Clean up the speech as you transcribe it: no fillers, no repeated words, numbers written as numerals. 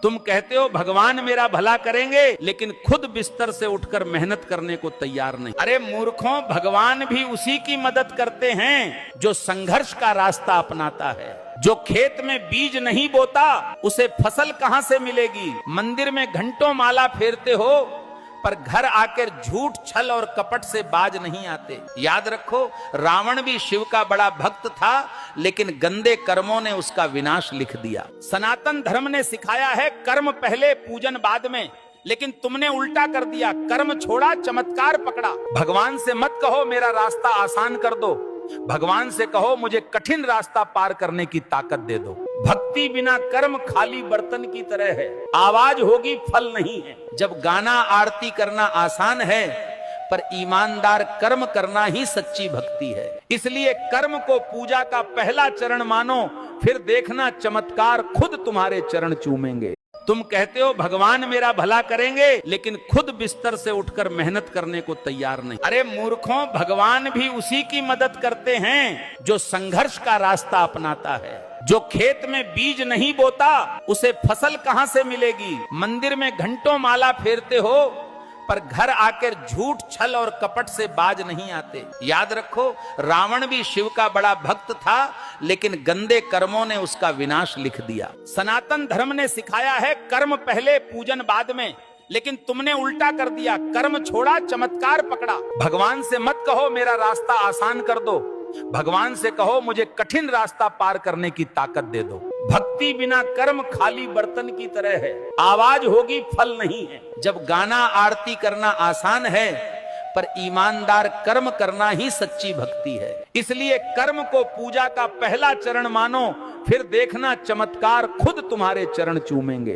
तुम कहते हो भगवान मेरा भला करेंगे, लेकिन खुद बिस्तर से उठकर मेहनत करने को तैयार नहीं। अरे मूर्खों, भगवान भी उसी की मदद करते हैं जो संघर्ष का रास्ता अपनाता है। जो खेत में बीज नहीं बोता उसे फसल कहां से मिलेगी। मंदिर में घंटों माला फेरते हो पर घर आकर झूठ, छल और कपट से बाज नहीं आते। याद रखो, रावण भी शिव का बड़ा भक्त था, लेकिन गंदे कर्मों ने उसका विनाश लिख दिया। सनातन धर्म ने सिखाया है कर्म पहले पूजन बाद में, लेकिन तुमने उल्टा कर दिया। कर्म छोड़ा, चमत्कार पकड़ा। भगवान से मत कहो मेरा रास्ता आसान कर दो, भगवान से कहो मुझे कठिन रास्ता पार करने की ताकत दे दो। भक्ति बिना कर्म खाली बर्तन की तरह है, आवाज होगी फल नहीं है। जब गाना आरती करना आसान है, पर ईमानदार कर्म करना ही सच्ची भक्ति है। इसलिए कर्म को पूजा का पहला चरण मानो, फिर देखना चमत्कार खुद तुम्हारे चरण चूमेंगे। तुम कहते हो भगवान मेरा भला करेंगे, लेकिन खुद बिस्तर से उठकर मेहनत करने को तैयार नहीं। अरे मूर्खों, भगवान भी उसी की मदद करते हैं जो संघर्ष का रास्ता अपनाता है। जो खेत में बीज नहीं बोता उसे फसल कहां से मिलेगी। मंदिर में घंटों माला फेरते हो पर घर आकर झूठ, छल और कपट से बाज नहीं आते। याद रखो, रावण भी शिव का बड़ा भक्त था, लेकिन गंदे कर्मों ने उसका विनाश लिख दिया। सनातन धर्म ने सिखाया है कर्म पहले पूजन बाद में, लेकिन तुमने उल्टा कर दिया। कर्म छोड़ा, चमत्कार पकड़ा। भगवान से मत कहो मेरा रास्ता आसान कर दो, भगवान से कहो मुझे कठिन रास्ता पार करने की ताकत दे दो। भक्ति बिना कर्म खाली बर्तन की तरह है, आवाज होगी फल नहीं है। जब गाना आरती करना आसान है, पर ईमानदार कर्म करना ही सच्ची भक्ति है। इसलिए कर्म को पूजा का पहला चरण मानो, फिर देखना चमत्कार खुद तुम्हारे चरण चूमेंगे।